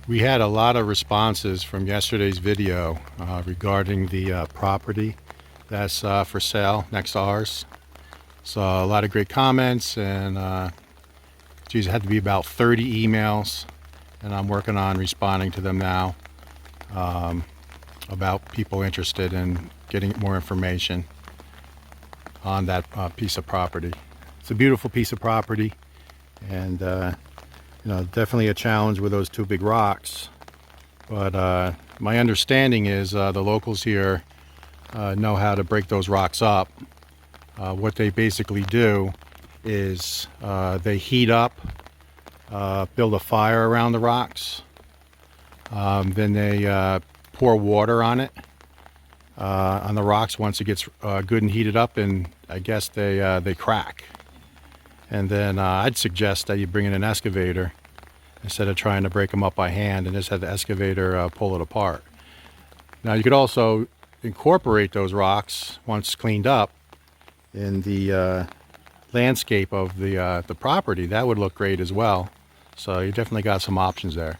We had a lot of responses from yesterday's video regarding the property that's for sale next to ours. So a lot of great comments, and geez, it had to be about 30 emails, and I'm working on responding to them now about people interested in getting more information on that piece of property. It's a beautiful piece of property, and definitely a challenge with those two big rocks. But my understanding is the locals here know how to break those rocks up. What they basically do is they heat up, build a fire around the rocks, then they pour water on it, on the rocks once it gets good and heated up, and I guess they crack. And then I'd suggest that you bring in an excavator instead of trying to break them up by hand, and just have the excavator pull it apart. Now you could also incorporate those rocks once cleaned up in the landscape of the property. That would look great as well. So you definitely got some options there.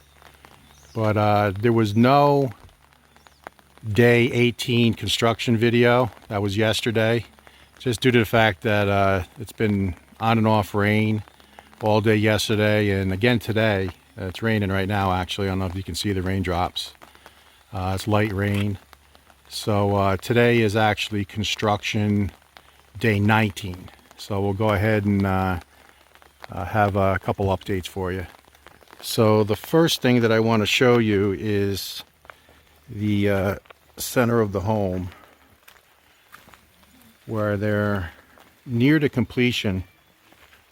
But there was no day 18 construction video. That was yesterday, just due to the fact that it's been on and off rain all day yesterday and again today. It's raining right now, actually. I don't know if you can see the raindrops. It's light rain. So today is actually construction day 19. So we'll go ahead and have a couple updates for you. So the first thing that I want to show you is the center of the home, where they're near to completion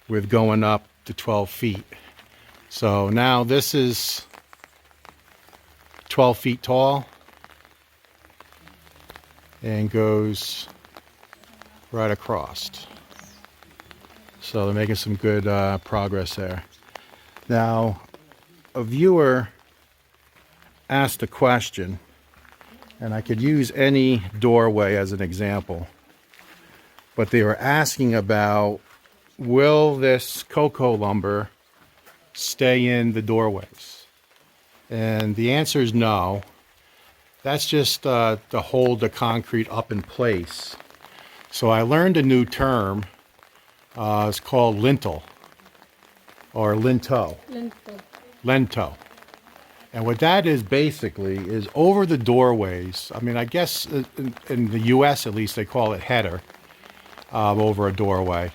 with going up to 12 feet. So now this is 12 feet tall and goes right across. So they're making some good progress there. Now, a viewer asked a question, and I could use any doorway as an example, but they were asking about, will this cocoa lumber stay in the doorways? And the answer is no. That's just to hold the concrete up in place. So I learned a new term. It's called lintel, or linto. Lento. And what that is basically is over the doorways. I mean, I guess in the US at least they call it header over a doorway.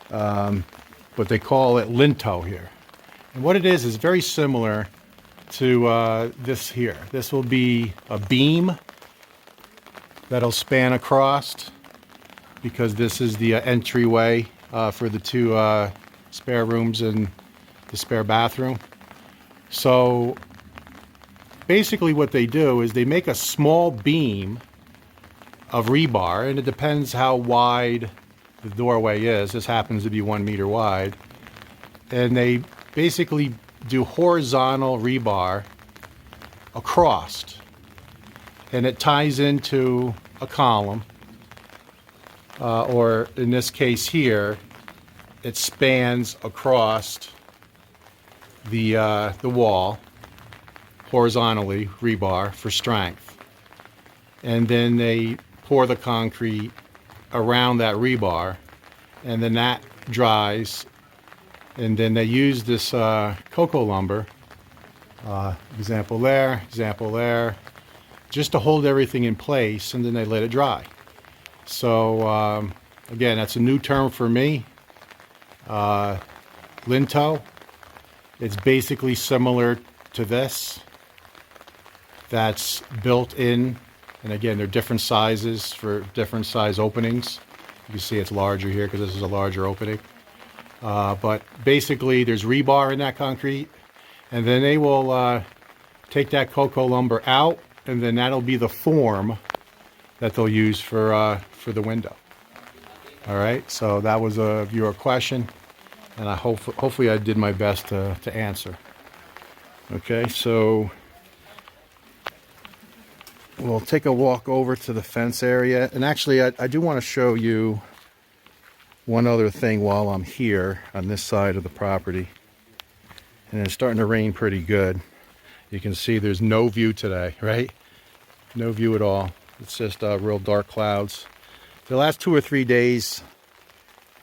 But they call it linto here. And what it is very similar to this here. This will be a beam that'll span across, because this is the entryway for the two spare rooms and the spare bathroom. So basically what they do is they make a small beam of rebar, and it depends how wide the doorway is. This happens to be 1 meter wide. And they basically do horizontal rebar across. And it ties into a column, or in this case here, it spans across the wall horizontally, rebar for strength. And then they pour the concrete around that rebar, and then that dries, and then they use this cocoa lumber, example there, just to hold everything in place, and then they let it dry. So again, that's a new term for me. Linto. It's basically similar to this. That's built in, and again, they're different sizes for different size openings. You can see it's larger here because this is a larger opening. But basically, there's rebar in that concrete, and then they will take that cocoa lumber out, and then that'll be the form that they'll use for the window. All right, so that was a viewer question, and I hopefully I did my best to answer. Okay, so we'll take a walk over to the fence area, and actually I do want to show you one other thing while I'm here on this side of the property. And it's starting to rain pretty good. You can see there's no view today, right? No view at all. It's just real dark clouds. The last 2 or 3 days,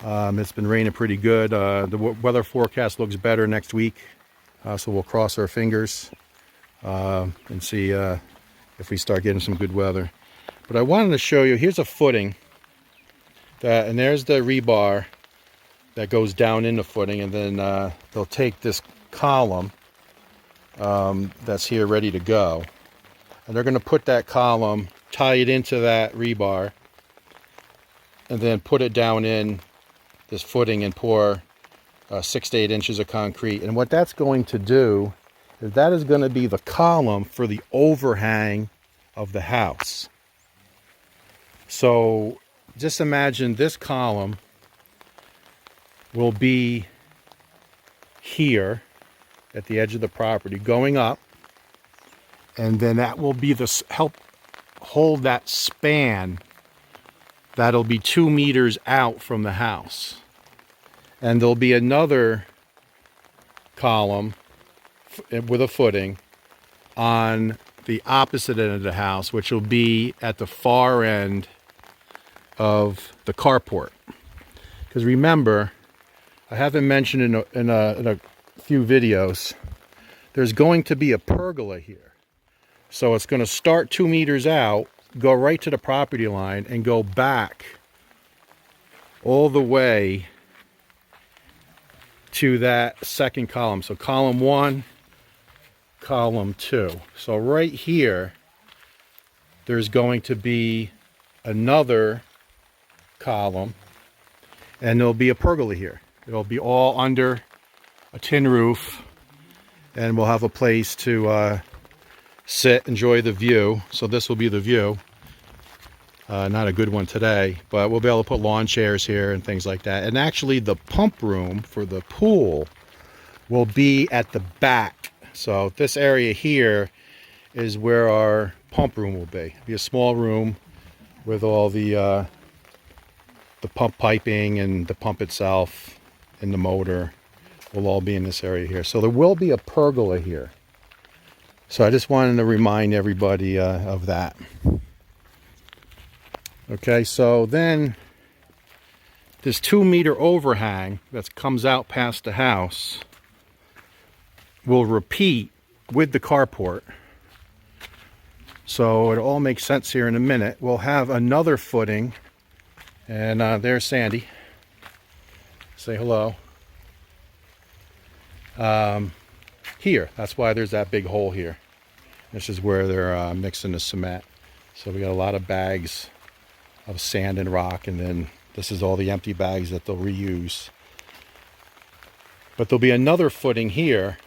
it's been raining pretty good. The weather forecast looks better next week, so we'll cross our fingers and see if we start getting some good weather. But I wanted to show you, here's a footing, and there's the rebar that goes down in the footing, and then they'll take this column that's here ready to go, and they're going to put that column, tie it into that rebar, and then put it down in this footing and pour 6 to 8 inches of concrete. And what that's going to do is that is going to be the column for the overhang of the house. So just imagine this column will be here at the edge of the property going up, and then that will be the help hold that span that'll be 2 meters out from the house. And there'll be another column with a footing on the opposite end of the house, which will be at the far end of the carport. Because remember, I haven't mentioned in a few videos, there's going to be a pergola here. So it's going to start 2 meters out, go right to the property line, and go back all the way to that second column. So column 1, column 2. So right here, there's going to be another column, and there'll be a pergola here. It'll be all under a tin roof, and we'll have a place to sit, enjoy the view. So this will be the view. Not a good one today, but we'll be able to put lawn chairs here and things like that. And actually the pump room for the pool will be at the back. So this area here is where our pump room will be. It'll be a small room with all the pump piping and the pump itself and the motor will all be in this area here. So there will be a pergola here. So I just wanted to remind everybody of that. Okay, so then this 2 meter overhang that comes out past the house will repeat with the carport. So it all makes sense here in a minute. We'll have another footing, and there's Sandy. Say hello. Here, that's why there's that big hole here. This is where they're mixing the cement. So we got a lot of bags of sand and rock, and then this is all the empty bags that they'll reuse. But there'll be another footing here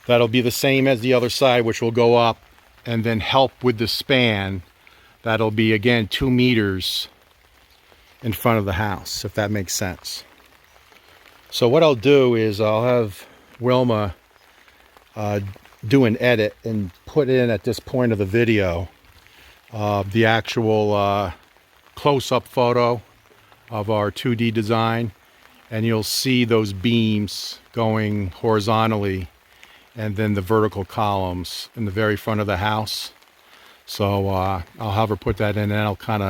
that'll be the same as the other side, which will go up and then help with the span. That'll be, again, 2 meters in front of the house, if that makes sense. So what I'll do is I'll have Wilma do an edit and put in at this point of the video the actual close-up photo of our 2D design, and you'll see those beams going horizontally and then the vertical columns in the very front of the house. So I'll have her put that in, and it'll kind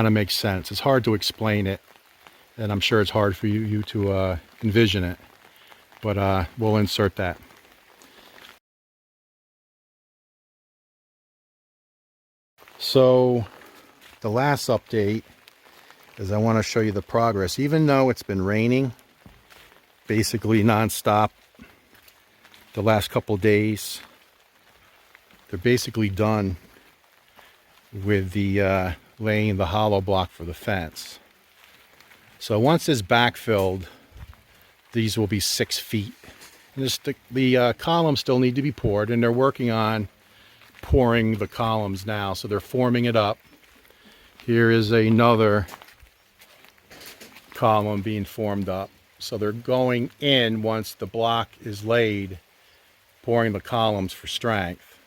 of make sense. It's hard to explain it, and I'm sure it's hard for you to envision it, but we'll insert that. So the last update is I want to show you the progress. Even though it's been raining basically nonstop the last couple days, they're basically done with the laying the hollow block for the fence. So once it's backfilled, these will be 6 feet. And the columns still need to be poured, and they're working on pouring the columns now, so they're forming it up. Here is another column being formed up. So they're going in once the block is laid, pouring the columns for strength.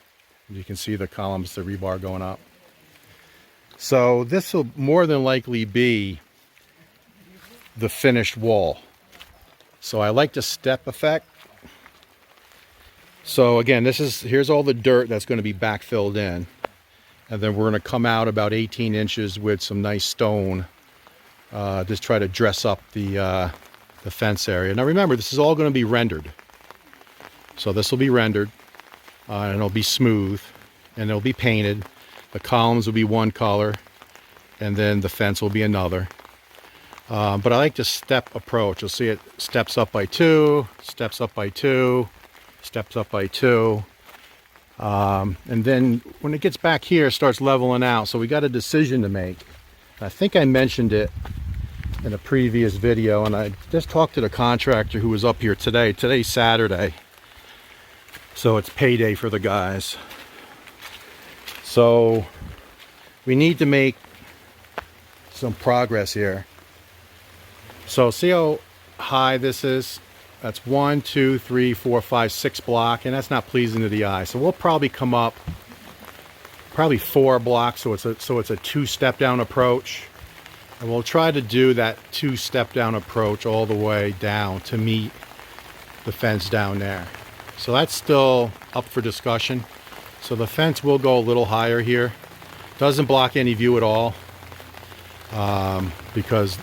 You can see the columns, the rebar going up. So this will more than likely be the finished wall. So I like the step effect. So again, here's all the dirt that's going to be backfilled in. And then we're going to come out about 18 inches with some nice stone. Just try to dress up the fence area. Now remember, this is all going to be rendered. So this will be rendered, and it'll be smooth, and it'll be painted. The columns will be one color, and then the fence will be another. But I like the step approach. You'll see it steps up by 2, steps up by 2, steps up by 2. And then when it gets back here, it starts leveling out. So we got a decision to make. I think I mentioned it in a previous video, and I just talked to the contractor who was up here today. Today's Saturday, so it's payday for the guys. So we need to make some progress here. So see how high this is? That's 1, 2, 3, 4, 5, 6 block, and that's not pleasing to the eye. So we'll probably come up probably 4 blocks, so it's a 2-step down approach. And we'll try to do that 2-step down approach all the way down to meet the fence down there. So that's still up for discussion. So the fence will go a little higher here. Doesn't block any view at all, because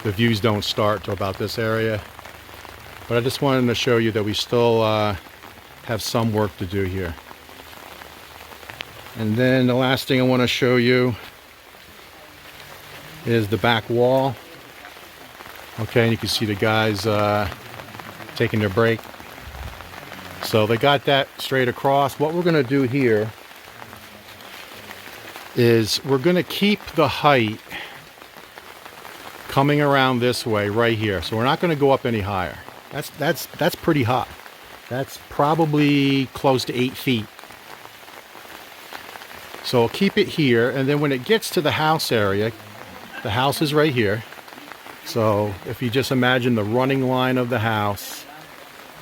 the views don't start to about this area. But I just wanted to show you that we still have some work to do here. And then the last thing I want to show you is the back wall. Okay, and you can see the guys taking their break. So they got that straight across. What we're going to do here is we're going to keep the height coming around this way right here. So we're not going to go up any higher. That's pretty high. That's probably close to 8 feet. So we'll keep it here, and then when it gets to the house area, the house is right here. So if you just imagine the running line of the house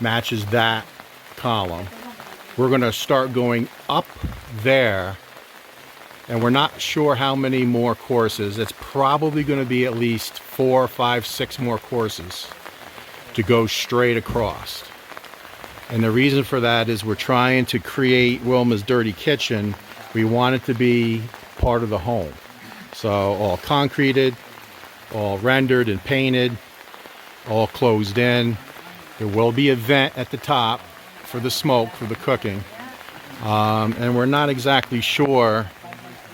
matches that column, we're going to start going up there. And we're not sure how many more courses. It's probably going to be at least 4, 5, 6 more courses to go straight across. And the reason for that is we're trying to create Wilma's Dirty Kitchen. We want it to be part of the home. So all concreted, all rendered and painted, all closed in. There will be a vent at the top for the smoke, for the cooking. And we're not exactly sure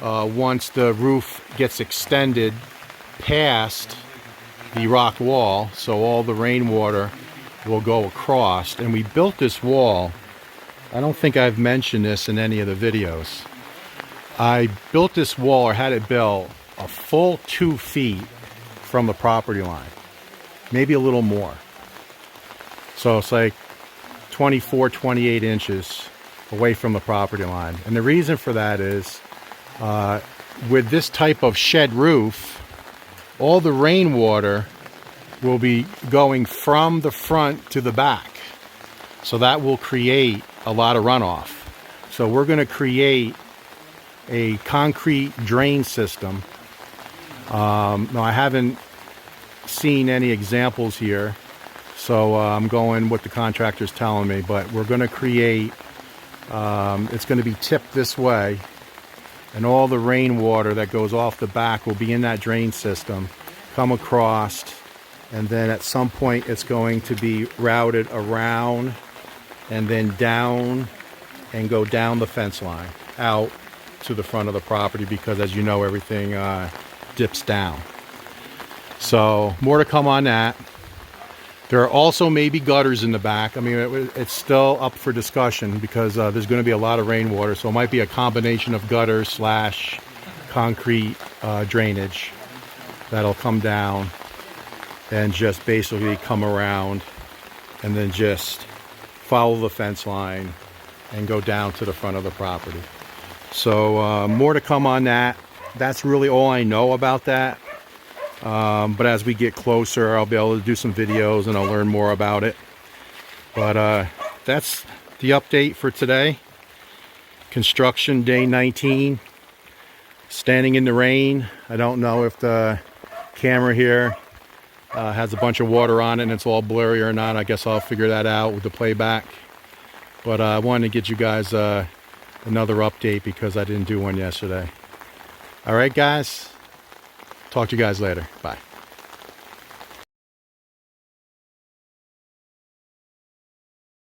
once the roof gets extended past the rock wall, so all the rainwater will go across. And we built this wall. I don't think I've mentioned this in any of the videos. I built this wall, or had it built, a full 2 feet from the property line, maybe a little more. So it's like 24, 28 inches away from the property line. And the reason for that is with this type of shed roof, all the rainwater will be going from the front to the back. So that will create a lot of runoff. So we're going to create a concrete drain system. Now I haven't seen any examples here, so I'm going what the contractor's telling me, but we're going to create, it's going to be tipped this way, and all the rainwater that goes off the back will be in that drain system, come across, and then at some point it's going to be routed around and then down and go down the fence line out to the front of the property, because as you know, everything dips down. So more to come on that. There are also maybe gutters in the back. I mean, it's still up for discussion, because there's going to be a lot of rainwater, so it might be a combination of gutters / concrete drainage that'll come down and just basically come around and then just follow the fence line and go down to the front of the property. So more to come on that. That's really all I know about that. But as we get closer, I'll be able to do some videos and I'll learn more about it. But that's the update for today. Construction day 19. Standing in the rain. I don't know if the camera here has a bunch of water on it and it's all blurry or not. I guess I'll figure that out with the playback. But I wanted to get you guys another update because I didn't do one yesterday. All right, guys. Talk to you guys later. Bye.